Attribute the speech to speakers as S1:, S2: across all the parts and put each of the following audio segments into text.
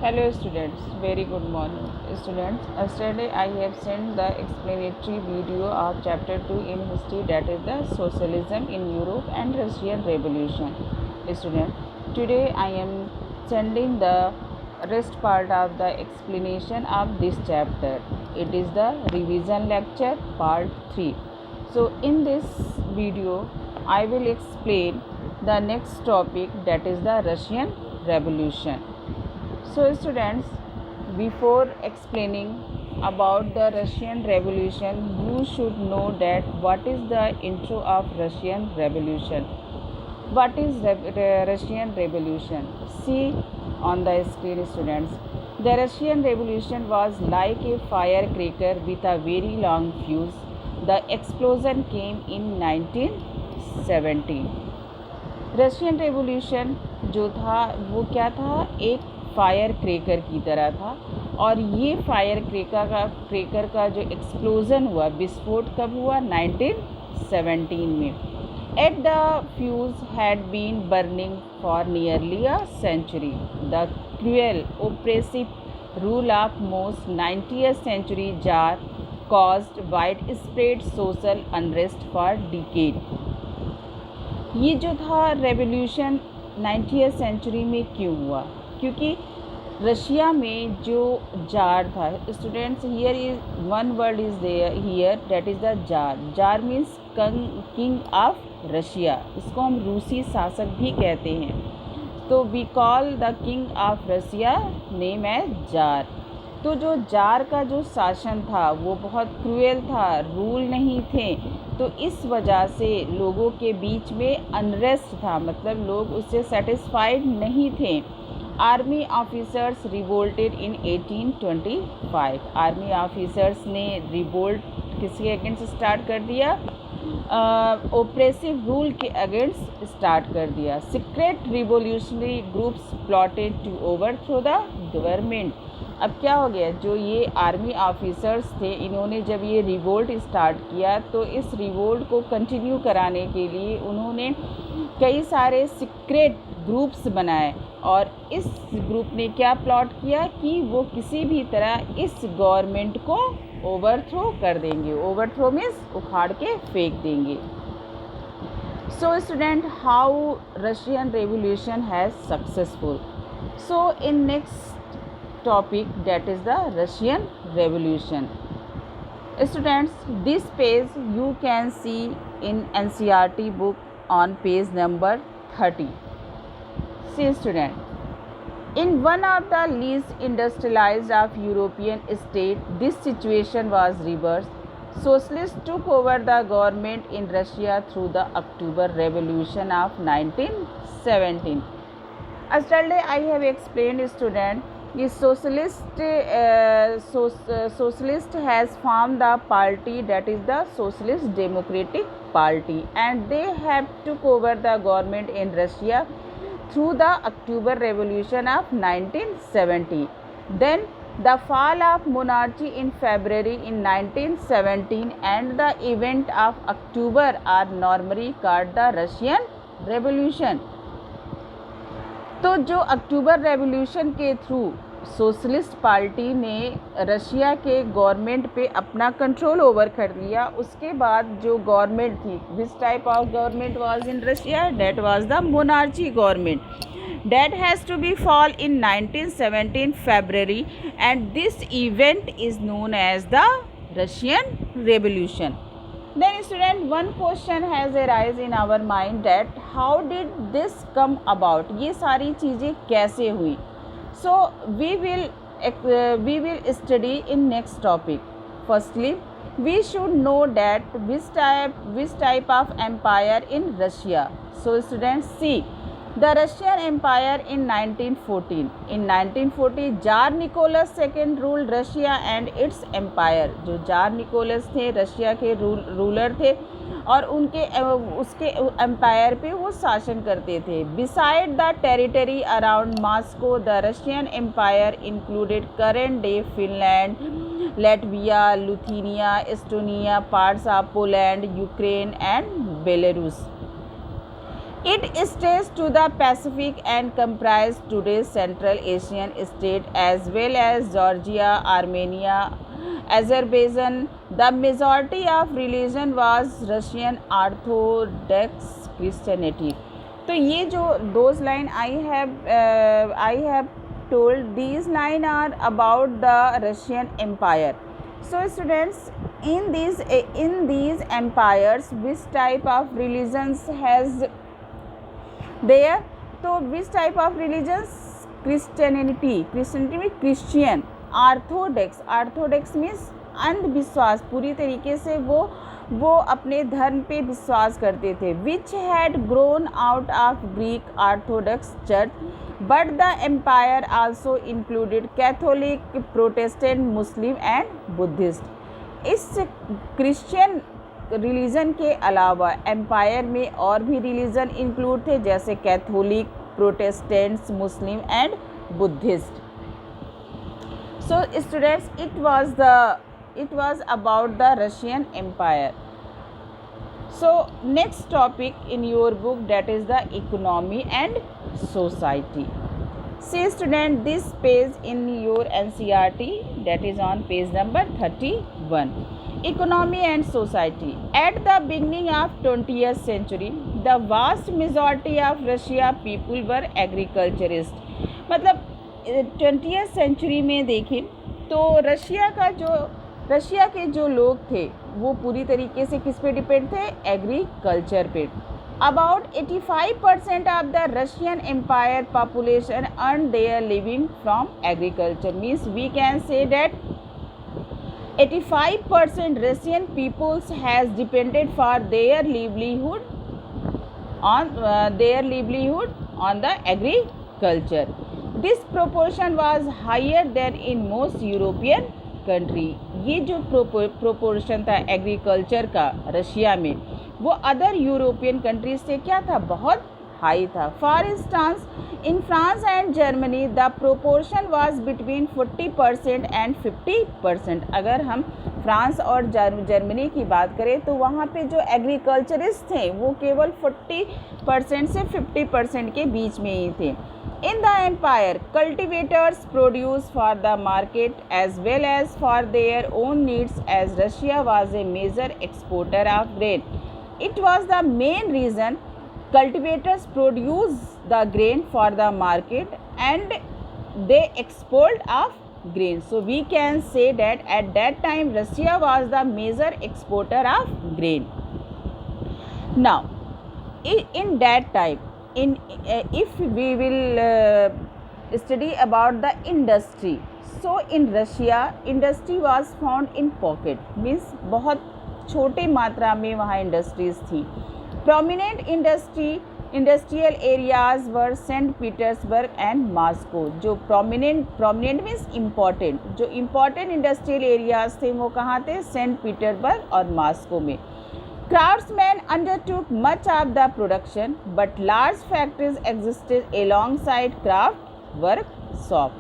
S1: Hello students, very good morning. Students, yesterday I have sent the explanatory video of chapter 2 in history, that is the socialism in Europe and Russian Revolution. Students, today I am sending the rest part of the explanation of this chapter. It is the revision lecture part 3. So in this video I will explain the next topic, that is the Russian Revolution. So students, before explaining about the Russian Revolution, you should know that what is the intro of Russian Revolution. What is Russian Revolution? See on the screen, students. The Russian Revolution was like a firecracker with a very long fuse. The explosion came in 1917. Russian revolution जो था वो क्या था, एक fire cracker की तरह था। और ये फायर क्रेकर का जो एक्सप्लोज़न हुआ, विस्फोट कब हुआ? 1917 में। As the fuse had been burning for nearly a century. The cruel oppressive rule of most 90th century tsar caused widespread social unrest for decade। ये जो था रेवोल्यूशन 90th सेंचुरी में क्यों हुआ? क्योंकि रशिया में जो जार था, students, here is one word is there here, that is the tsar. Tsar means king of Russia, इसको हम रूसी शासक भी कहते हैं। तो we call the king of Russia name as tsar. तो जो जार का जो शासन था वो बहुत क्रूएल था, रूल नहीं थे। तो इस वजह से लोगों के बीच में अनरेस्ट था, मतलब लोग उससे सेटिस्फाइड नहीं थे। Army officers revolted in 1825। Army officers ने रिवोल्ट किसके अगेंस्ट स्टार्ट कर दिया? ओप्रेसिव रूल के अगेंस्ट स्टार्ट कर दिया। Secret revolutionary groups plotted to overthrow the government. अब क्या हो गया, जो ये आर्मी ऑफिसर्स थे, इन्होंने जब ये रिवोल्ट स्टार्ट किया तो इस रिवोल्ट को कंटिन्यू कराने के लिए उन्होंने कई सारे सीक्रेट ग्रुप्स बनाए। और इस ग्रुप ने क्या प्लॉट किया कि वो किसी भी तरह इस गवर्नमेंट को ओवरथ्रो कर देंगे। ओवरथ्रो मीन्स उखाड़ के फेंक देंगे। So student, how Russian revolution has successful. So in next topic, that is the Russian Revolution. Students, this page you can see in NCERT book on page number 30. See student, in one of the least industrialized of European states, this situation was reversed. Socialists took over the government in Russia through the October Revolution of 1917. Yesterday I have explained, student, the socialist has formed the party, that is the Socialist Democratic Party, and they have took over the government in Russia through the October Revolution of 1970. Then the fall of monarchy in February in 1917 and the event of October are normally called the Russian Revolution. तो जो अक्टूबर revolution के through socialist party ने Russia के government पे अपना control over कर लिया, उसके बाद जो गवर्नमेंट थी, which type of government was in Russia? That was the monarchy government. That has to be fall in 1917 February and this event is known as the Russian Revolution. Then student, one question has arisen in our mind that how did this come about? ये सारी चीज़ें कैसे हुई? So we will study in next topic. Firstly, we should know that which type of empire in Russia. So students, see the Russian Empire in 1914. In 1940, Tsar Nicholas II ruled Russia and its empire. जो jar Nicholas थे, Russia के ruler थे और उसके empire पे वो शासन करते थे। Beside the territory around Moscow, the Russian Empire included current day Finland, Latvia, Lithuania, Estonia, parts of Poland, Ukraine and Belarus. It stretches to the Pacific and comprises today's Central Asian states as well as Georgia, Armenia, Azerbaijan. The majority of religion was Russian Orthodox Christianity. तो ये जो those line I have told, these line are about the Russian Empire. So students, in these empires, which type of religions has there? तो which type of religions? Christianity में Christian. Orthodox means अंधविश्वास, पूरी तरीके से वो अपने धर्म पे विश्वास करते थे. Which had grown out of Greek Orthodox Church, but the empire also included Catholic, Protestant, Muslim and Buddhist. इस क्रिश्चियन रिलीजन के अलावा एम्पायर में और भी रिलीजन इंक्लूड थे, जैसे Catholic, Protestants, Muslim and Buddhist. So students, it was about the Russian Empire. So next topic in your book, that is the economy and society. See student, this page in your NCERT, that is on page number 31. Economy and society. At the beginning of 20th century, the vast majority of Russia people were agriculturists. मतलब 20th century में देखें तो Russia के जो लोग थे वो पूरी तरीके से किस पे डिपेंड थे? एग्रीकल्चर पे. About 85% of the Russian Empire population earned their living from agriculture. Means we can say that 85% Russian peoples has depended for their livelihood on the agriculture. This proportion was higher than in most European country. ये जो proportion था agriculture का Russia में, वो other European countries से क्या था? बहुत हाई था. For instance, in France and Germany the proportion was between 40% and 50%. अगर हम फ्रांस और जर्मनी की बात करें तो वहाँ पे जो एग्रीकल्चरिस्ट थे वो केवल 40% से 50% के बीच में ही थे. In the empire, cultivators produced for the market as well as for their own needs, as Russia was a major exporter of grain. It was the main reason cultivators produce the grain for the market and they export of grain. So we can say that at that time Russia was the major exporter of grain. Now, in that time, if we will study about the industry, so in Russia industry was found in pocket, means बहुत छोटे मात्रा में वहाँ industries थी. prominent industrial areas were Saint Petersburg and Moscow. जो prominent means important, जो important industrial areas थे वो कहाँ थे? सेंट पीटर्सबर्ग और मॉस्को में. Craftsmen undertook much of the production, but large factories existed alongside craft workshop.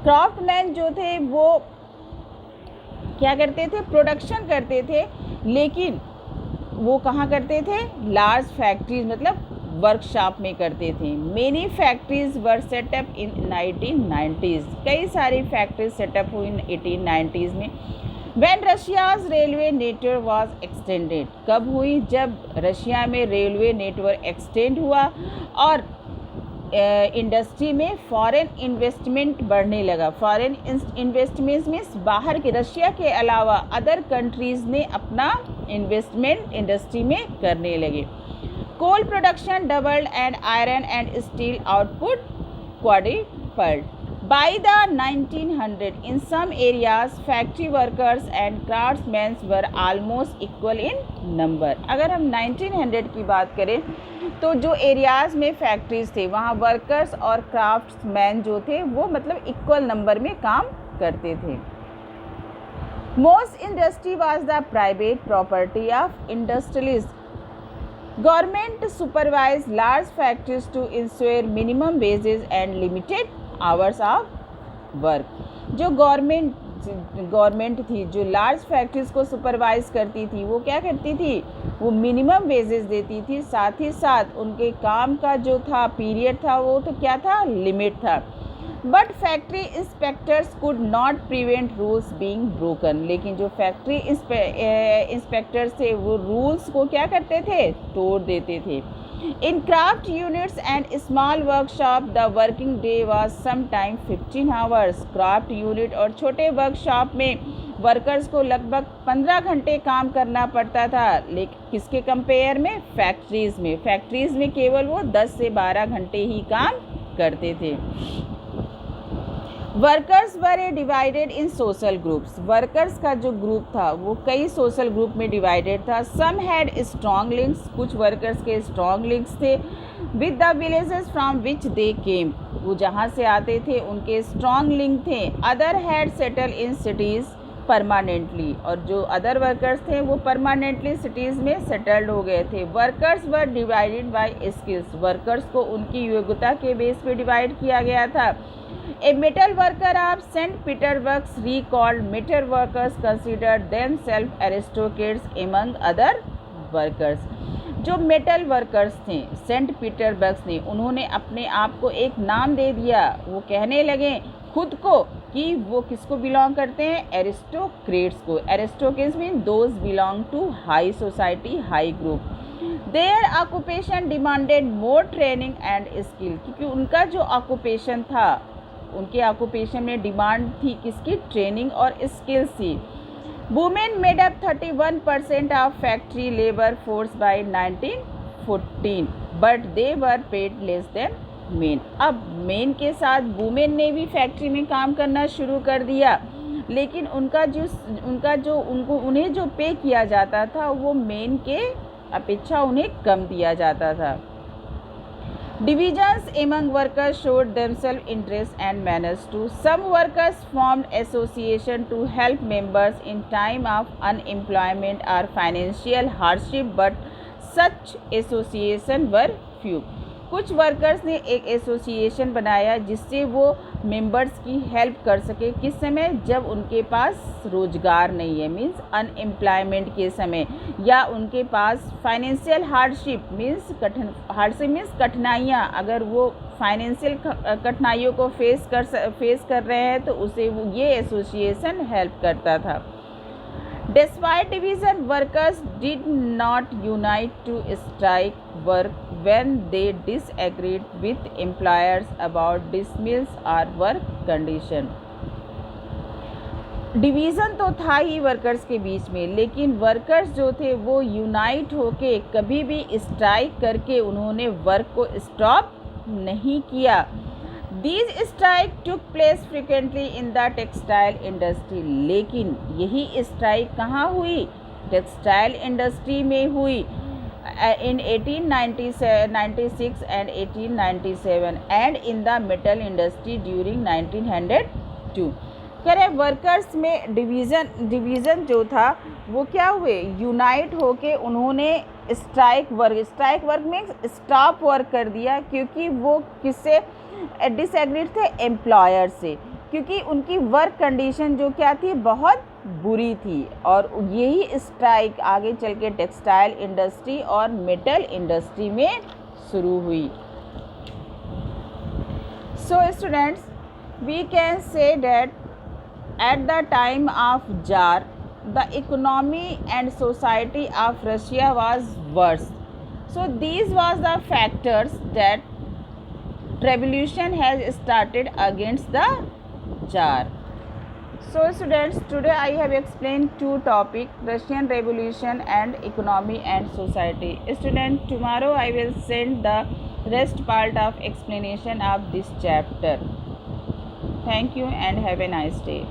S1: Craftsmen जो थे वो क्या करते थे? प्रोडक्शन करते थे, लेकिन वो कहाँ करते थे? लार्ज फैक्ट्रीज मतलब वर्कशॉप में करते थे. Many factories were set up in 1990s. कई सारी फैक्ट्रीज सेटअप हुई 1890s में. When Russia's railway network was extended, कब हुई? जब रशिया में रेलवे नेटवर्क एक्सटेंड हुआ और इंडस्ट्री में फॉरेन इन्वेस्टमेंट बढ़ने लगा. फॉरेन इन्वेस्टमेंट मीन्स बाहर के, रशिया के अलावा अदर कंट्रीज़ ने अपना इन्वेस्टमेंट इंडस्ट्री में करने लगे. Coal production doubled and iron and steel output quadrupled. By the 1900s, in some areas, factory workers and craftsmen were almost equal in number. अगर हम 1900 की बात करें तो जो एरियाज़ में फैक्ट्रीज थे वहाँ वर्कर्स और क्राफ्ट्समैन जो थे वो मतलब इक्वल नंबर में काम करते थे. Most industry was the private property of industrialists. Government supervised large factories to ensure minimum wages and limited hours of work. जो गवर्नमेंट गवर्नमेंट थी जो लार्ज फैक्ट्रीज़ को सुपरवाइज करती थी, वो क्या करती थी, वो मिनिमम वेजेस देती थी, साथ ही साथ उनके काम का जो था पीरियड था वो तो क्या था, लिमिट था। But factory inspectors could not prevent rules being broken, लेकिन जो फैक्ट्री इंस्पेक्टर्स थे वो रूल्स को क्या करते थे, तोड़ देते थे। In craft units and small workshop, the working day was sometime 15 hours. Craft unit और छोटे वर्कशॉप में वर्कर्स को लगभग 15 घंटे काम करना पड़ता था, लेकिन किसके कंपेयर में, फैक्ट्रीज़ में केवल वो 10 से 12 घंटे ही काम करते थे। Workers were divided in social groups, workers का जो ग्रुप था वो कई सोशल ग्रुप में डिवाइडेड था। सम हैड स्ट्रॉन्ग लिंक्स, कुछ वर्कर्स के स्ट्रॉन्ग लिंक्स थे with the villages from which they came, वो जहाँ से आते थे उनके स्ट्रॉन्ग लिंक थे। Other had settle in cities permanently, और जो अदर वर्कर्स थे वो परमानेंटली सिटीज़ में सेटल्ड हो गए थे। Workers were divided by skills, workers को उनकी योग्यता के बेस पे डिवाइड किया गया था। A metal worker of St. Petersburg recalled metal workers considered themselves aristocrats among other workers. जो मेटल वर्कर्स थे सेंट पीटरबर्ग ने, उन्होंने अपने आप को एक नाम दे दिया, वो कहने लगे खुद को कि वो किसको बिलोंग करते हैं, एरिस्टोक्रेट्स को। Aristocrats mean those belong to high society, high group. Their occupation demanded more training and skill, क्योंकि उनका जो ऑक्यूपेशन था, उनके ऑक्यूपेशन में डिमांड थी किसकी, ट्रेनिंग और स्किल्स थी। Women made up 31% of factory labour force by 1914, but they were paid less than main. अब मेन के साथ वुमेन ने भी फैक्ट्री में काम करना शुरू कर दिया, लेकिन उन्हें जो पे किया जाता था वो मेन के अपेक्षा उन्हें कम दिया जाता था। Divisions among workers showed themselves interest and manners too. Some workers formed association to help members in time of unemployment or financial hardship, but such association were few. कुछ वर्कर्स ने एक एसोसिएशन बनाया जिससे वो मेंबर्स की help कर सके, किस समय, जब उनके पास रोजगार नहीं है, मीन्स अनएम्प्लॉयमेंट के समय, या उनके पास फाइनेंशियल हार्डशिप मीन्स कठिनाइयाँ, अगर वो फाइनेंशियल कठिनाइयों को फेस कर रहे हैं तो उसे ये एसोसिएशन हेल्प करता था। Despite division, workers did not unite to strike work when they disagreed with employers about dismissals or work condition. Division तो था ही वर्कर्स के बीच में, लेकिन वर्कर्स जो थे वो यूनाइट होके कभी भी स्ट्राइक करके उन्होंने वर्क को स्टॉप नहीं किया। These strike took place frequently in the textile industry, लेकिन यही स्ट्राइक कहाँ हुई, टेक्सटाइल इंडस्ट्री में हुई in 1896 and 1897 and in the metal industry during 1902। करें वर्कर्स में डिवीज़न जो था वो क्या हुए, यूनाइट होके उन्होंने स्ट्राइक वर्क में स्टॉप वर्क कर दिया, क्योंकि वो किससे डिसएग्रीड थे, एम्प्लॉयर से, क्योंकि उनकी वर्क कंडीशन जो क्या थी, बहुत बुरी थी। और यही स्ट्राइक आगे चल के टेक्सटाइल इंडस्ट्री और मेटल इंडस्ट्री में शुरू हुई। So students, we can say that at the time of Tsar, the economy and society of Russia was worse. So these was the factors that revolution has started against the Tsar. So students, today I have explained two topics, Russian Revolution and economy and society. Student, tomorrow I will send the rest part of explanation of this chapter. Thank you and have a nice day.